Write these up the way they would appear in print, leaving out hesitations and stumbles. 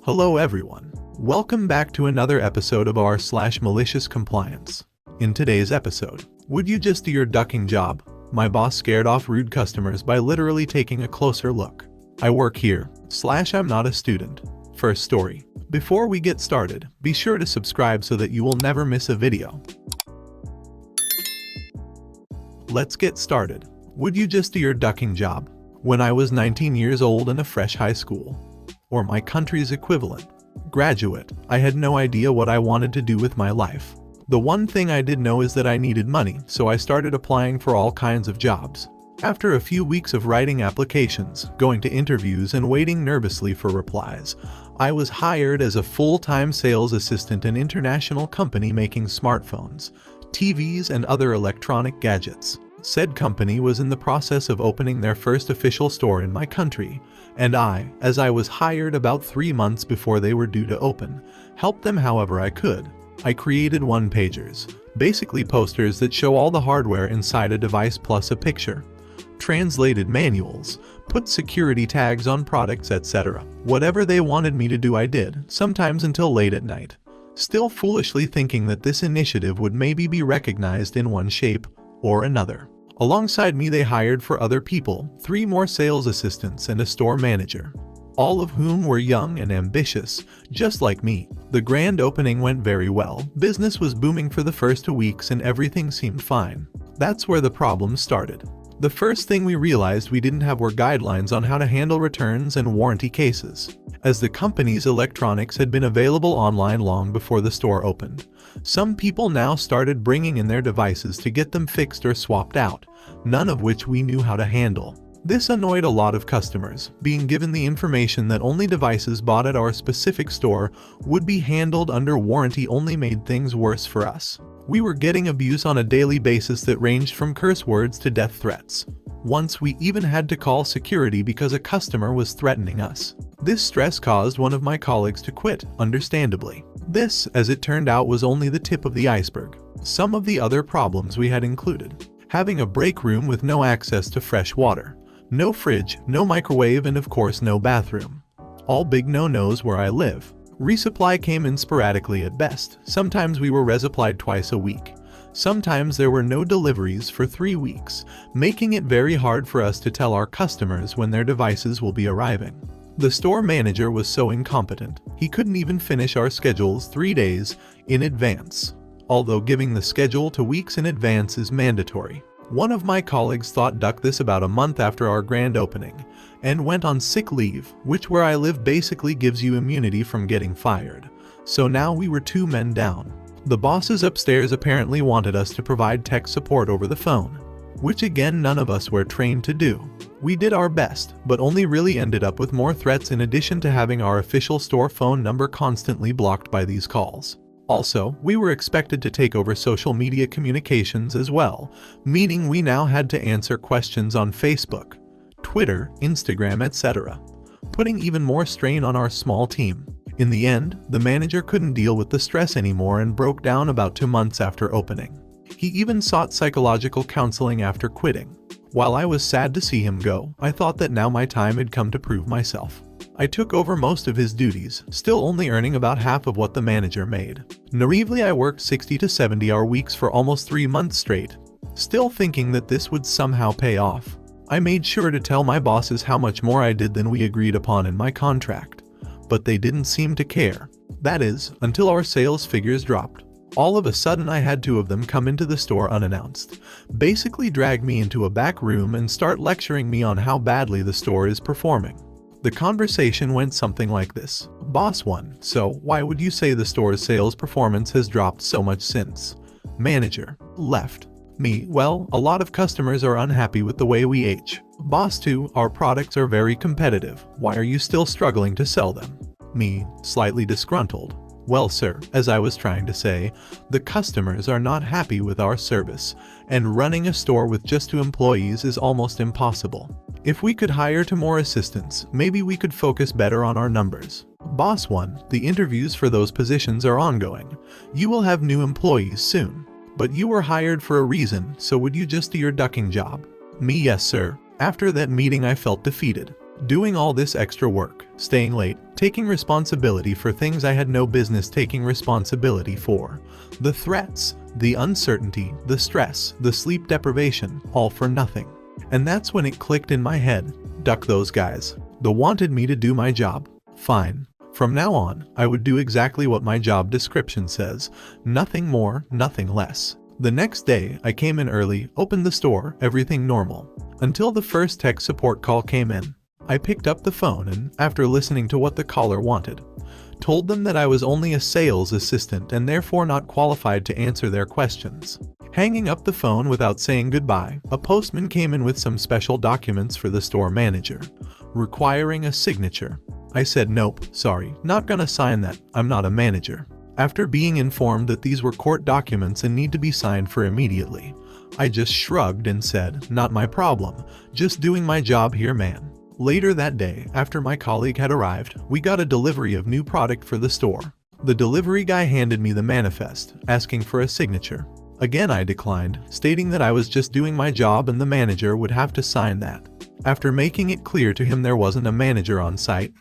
Hello everyone. Welcome back to another episode of r/malicious compliance. In today's episode, would you just do your ducking job? My boss scared off rude customers by literally taking a closer look. I work here, I'm not a student. First story. Before we get started, be sure to subscribe so that you will never miss a video. Let's get started. Would you just do your ducking job? When I was 19 years old and a fresh high school, or my country's equivalent, graduate, I had no idea what I wanted to do with my life. The one thing I did know is that I needed money, so I started applying for all kinds of jobs. After a few weeks of writing applications, going to interviews, and waiting nervously for replies, I was hired as a full-time sales assistant in an international company making smartphones, TVs, and other electronic gadgets. Said company was in the process of opening their first official store in my country, and as I was hired about 3 months before they were due to open, helped them however I could. I created one-pagers, basically posters that show all the hardware inside a device plus a picture, translated manuals, put security tags on products, etc. Whatever they wanted me to do I did, sometimes until late at night, still foolishly thinking that this initiative would maybe be recognized in one shape or another. Alongside me they hired for other people, 3 more sales assistants and a store manager, all of whom were young and ambitious, just like me. The grand opening went very well, business was booming for the first 2 weeks and everything seemed fine. That's where the problem started. The first thing we realized we didn't have were guidelines on how to handle returns and warranty cases. As the company's electronics had been available online long before the store opened, some people now started bringing in their devices to get them fixed or swapped out, none of which we knew how to handle. This annoyed a lot of customers, being given the information that only devices bought at our specific store would be handled under warranty only made things worse for us. We were getting abuse on a daily basis that ranged from curse words to death threats. Once we even had to call security because a customer was threatening us. This stress caused one of my colleagues to quit, understandably. This, as it turned out, was only the tip of the iceberg. Some of the other problems we had included having a break room with no access to fresh water, no fridge, no microwave, and of course no bathroom. All big no-nos where I live. Resupply came in sporadically at best. Sometimes we were resupplied twice a week. Sometimes there were no deliveries for 3 weeks, making it very hard for us to tell our customers when their devices will be arriving. The store manager was so incompetent, he couldn't even finish our schedules 3 days in advance, although giving the schedule 2 weeks in advance is mandatory. One of my colleagues thought duck this about a month after our grand opening, and went on sick leave, which where I live basically gives you immunity from getting fired. So now we were 2 men down. The bosses upstairs apparently wanted us to provide tech support over the phone, which again none of us were trained to do. We did our best, but only really ended up with more threats in addition to having our official store phone number constantly blocked by these calls. Also, we were expected to take over social media communications as well, meaning we now had to answer questions on Facebook, Twitter, Instagram, etc., putting even more strain on our small team. In the end, the manager couldn't deal with the stress anymore and broke down about 2 months after opening. He even sought psychological counseling after quitting. While I was sad to see him go, I thought that now my time had come to prove myself. I took over most of his duties, still only earning about half of what the manager made. Naively, I worked 60 to 70-hour weeks for almost 3 months straight, still thinking that this would somehow pay off. I made sure to tell my bosses how much more I did than we agreed upon in my contract, but they didn't seem to care. That is, until our sales figures dropped. All of a sudden I had 2 of them come into the store unannounced, basically drag me into a back room and start lecturing me on how badly the store is performing. The conversation went something like this. Boss 1: So, why would you say the store's sales performance has dropped so much since? Manager: Left. Me: Well, a lot of customers are unhappy with the way we age. Boss 2: Our products are very competitive. Why are you still struggling to sell them? Me, slightly disgruntled: Well, sir, as I was trying to say, the customers are not happy with our service, and running a store with just 2 employees is almost impossible. If we could hire 2 more assistants, maybe we could focus better on our numbers. Boss 1: The interviews for those positions are ongoing. You will have new employees soon. But you were hired for a reason, so would you just do your ducking job? Me: Yes, sir. After that meeting I felt defeated. Doing all this extra work, staying late, taking responsibility for things I had no business taking responsibility for. The threats, the uncertainty, the stress, the sleep deprivation, all for nothing. And that's when it clicked in my head. Duck those guys. They wanted me to do my job. Fine. From now on, I would do exactly what my job description says. Nothing more, nothing less. The next day, I came in early, opened the store, everything normal. Until the first tech support call came in. I picked up the phone and, after listening to what the caller wanted, told them that I was only a sales assistant and therefore not qualified to answer their questions. Hanging up the phone without saying goodbye, a postman came in with some special documents for the store manager, requiring a signature. I said nope, sorry, not gonna sign that, I'm not a manager. After being informed that these were court documents and need to be signed for immediately, I just shrugged and said, not my problem, just doing my job here, man. Later that day, after my colleague had arrived, we got a delivery of new product for the store. The delivery guy handed me the manifest, asking for a signature. Again I declined, stating that I was just doing my job and the manager would have to sign that. After making it clear to him there wasn't a manager on site,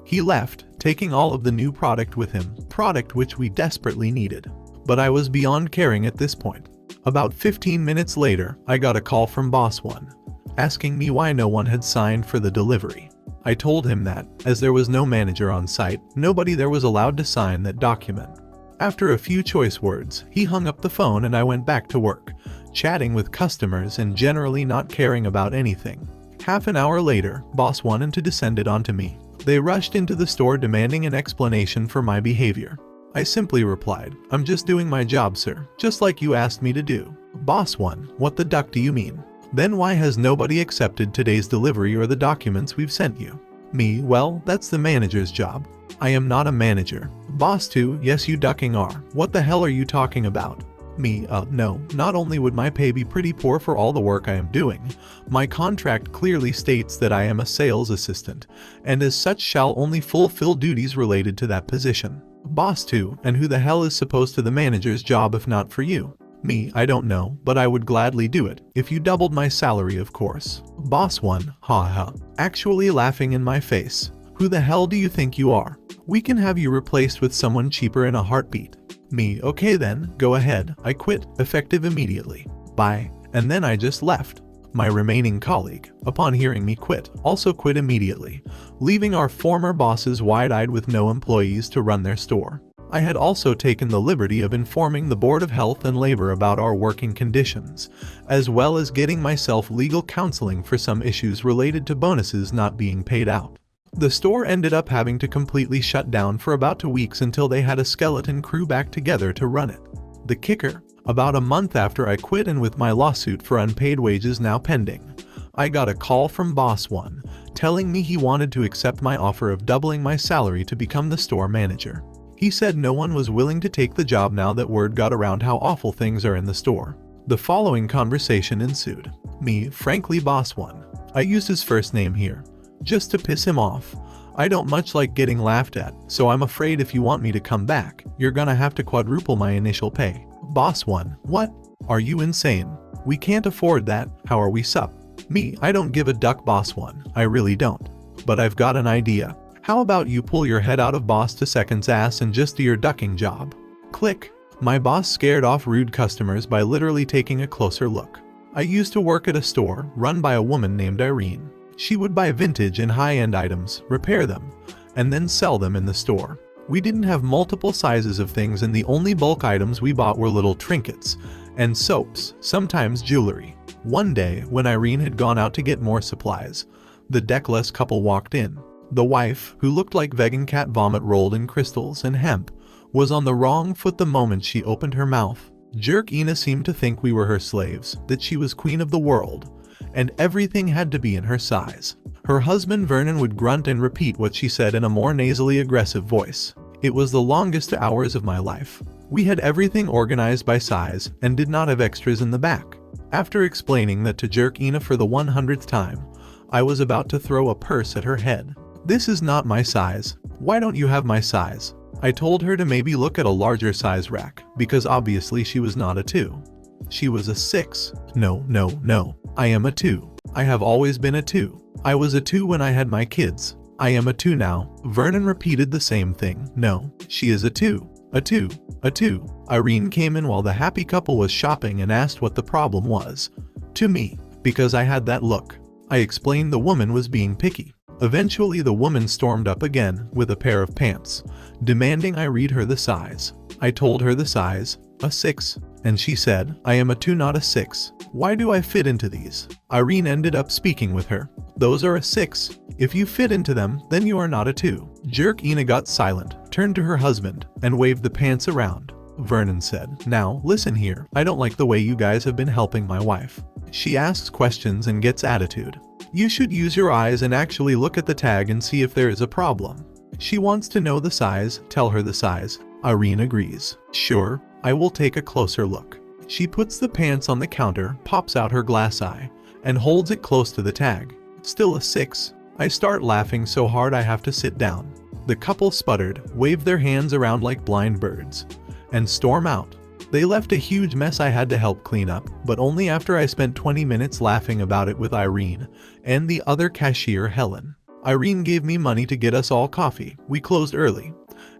he left, taking all of the new product with him, product which we desperately needed. But I was beyond caring at this point. About 15 minutes later, I got a call from Boss 1, asking me why no one had signed for the delivery. I told him that, as there was no manager on site, nobody there was allowed to sign that document. After a few choice words, he hung up the phone and I went back to work, chatting with customers and generally not caring about anything. Half an hour later, Boss 1 and 2 descended onto me. They rushed into the store demanding an explanation for my behavior. I simply replied, I'm just doing my job, sir, just like you asked me to do. Boss 1, what the duck do you mean? Then why has nobody accepted today's delivery or the documents we've sent you? Me, well, that's the manager's job. I am not a manager. Boss 2, yes you ducking are. What the hell are you talking about? Me, no, not only would my pay be pretty poor for all the work I am doing, my contract clearly states that I am a sales assistant, and as such shall only fulfill duties related to that position. Boss 2, and who the hell is supposed to the manager's job if not for you? Me, I don't know, but I would gladly do it, if you doubled my salary of course. Boss 1, ha ha, actually laughing in my face. Who the hell do you think you are? We can have you replaced with someone cheaper in a heartbeat. Me, okay then, go ahead, I quit, effective immediately. Bye. And then I just left. My remaining colleague, upon hearing me quit, also quit immediately, leaving our former bosses wide-eyed with no employees to run their store. I had also taken the liberty of informing the Board of Health and Labor about our working conditions, as well as getting myself legal counseling for some issues related to bonuses not being paid out. The store ended up having to completely shut down for about 2 weeks until they had a skeleton crew back together to run it. The kicker, about a month after I quit and with my lawsuit for unpaid wages now pending, I got a call from Boss 1 telling me he wanted to accept my offer of doubling my salary to become the store manager. He said no one was willing to take the job now that word got around how awful things are in the store. The following conversation ensued. Me, frankly Boss 1. I used his first name here, just to piss him off. I don't much like getting laughed at, so I'm afraid if you want me to come back, you're gonna have to quadruple my initial pay. Boss 1, what? Are you insane? We can't afford that, how are we sup? Me, I don't give a duck Boss 1, I really don't. But I've got an idea. How about you pull your head out of Boss 2's ass and just do your ducking job? Click. My boss scared off rude customers by literally taking a closer look. I used to work at a store run by a woman named Irene. She would buy vintage and high-end items, repair them, and then sell them in the store. We didn't have multiple sizes of things and the only bulk items we bought were little trinkets and soaps, sometimes jewelry. One day, when Irene had gone out to get more supplies, the deckless couple walked in. The wife, who looked like vegan cat vomit rolled in crystals and hemp, was on the wrong foot the moment she opened her mouth. Jerk Ina seemed to think we were her slaves, that she was queen of the world, and everything had to be in her size. Her husband Vernon would grunt and repeat what she said in a more nasally aggressive voice. It was the longest hours of my life. We had everything organized by size and did not have extras in the back. After explaining that to Jerk Ina for the 100th time, I was about to throw a purse at her head. This is not my size. Why don't you have my size? I told her to maybe look at a larger size rack, because obviously she was not a 2. She was a 6. No. I am a 2. I have always been a 2. I was a 2 when I had my kids. I am a 2 now. Vernon repeated the same thing. No, she is a 2. A 2. A 2. Irene came in while the happy couple was shopping and asked what the problem was. To me, because I had that look. I explained the woman was being picky. Eventually the woman stormed up again with a pair of pants, demanding I read her the size. I told her the size, a 6, and she said, I am a 2 not a 6. Why do I fit into these? Irene ended up speaking with her. Those are a 6. If you fit into them, then you are not a 2. Jerk Ina got silent, turned to her husband, and waved the pants around. Vernon said, now, listen here, I don't like the way you guys have been helping my wife. She asks questions and gets attitude. You should use your eyes and actually look at the tag and see if there is a problem. She wants to know the size, tell her the size. Irene agrees. Sure, I will take a closer look. She puts the pants on the counter, pops out her glass eye, and holds it close to the tag. Still a 6. I start laughing so hard I have to sit down. The couple sputtered, waved their hands around like blind birds, and storm out. They left a huge mess I had to help clean up, but only after I spent 20 minutes laughing about it with Irene and the other cashier, Helen. Irene gave me money to get us all coffee. We closed early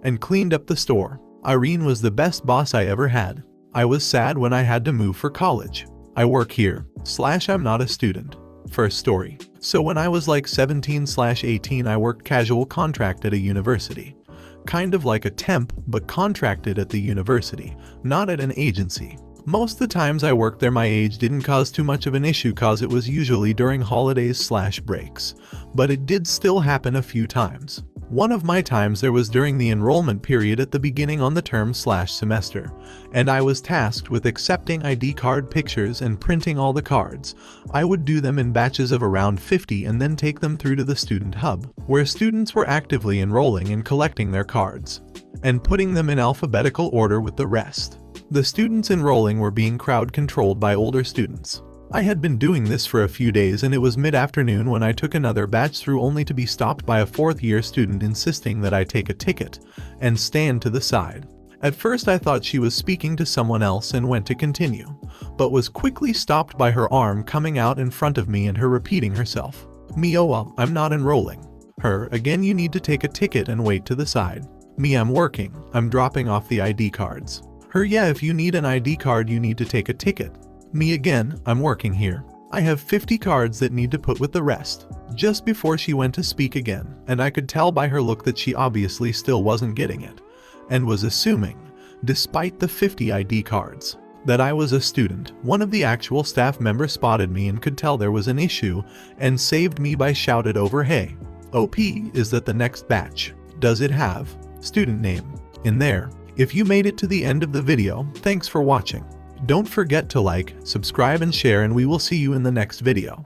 and cleaned up the store. Irene was the best boss I ever had. I was sad when I had to move for college. I work here, / I'm not a student. First story. So when I was like 17/18 I worked casual contract at a university. Kind of like a temp, but contracted at the university, not at an agency. Most of the times I worked there my age didn't cause too much of an issue cause it was usually during holidays / breaks. But it did still happen a few times. One of my times there was during the enrollment period at the beginning on the term / semester, and I was tasked with accepting ID card pictures and printing all the cards. I would do them in batches of around 50 and then take them through to the student hub, where students were actively enrolling and collecting their cards, and putting them in alphabetical order with the rest. The students enrolling were being crowd controlled by older students. I had been doing this for a few days and it was mid-afternoon when I took another batch through only to be stopped by a 4th-year student insisting that I take a ticket and stand to the side. At first I thought she was speaking to someone else and went to continue, but was quickly stopped by her arm coming out in front of me and her repeating herself. Me, oh, I'm not enrolling. Her, again, you need to take a ticket and wait to the side. Me, I'm working. I'm dropping off the ID cards. Her, yeah, if you need an ID card you need to take a ticket. Me again, I'm working here. I have 50 cards that need to put with the rest. Just before she went to speak again, and I could tell by her look that she obviously still wasn't getting it, and was assuming, despite the 50 ID cards, that I was a student. One of the actual staff members spotted me and could tell there was an issue, and saved me by shouted over, hey, OP, is that the next batch? Does it have student name in there? If you made it to the end of the video, thanks for watching. Don't forget to like, subscribe and share and we will see you in the next video.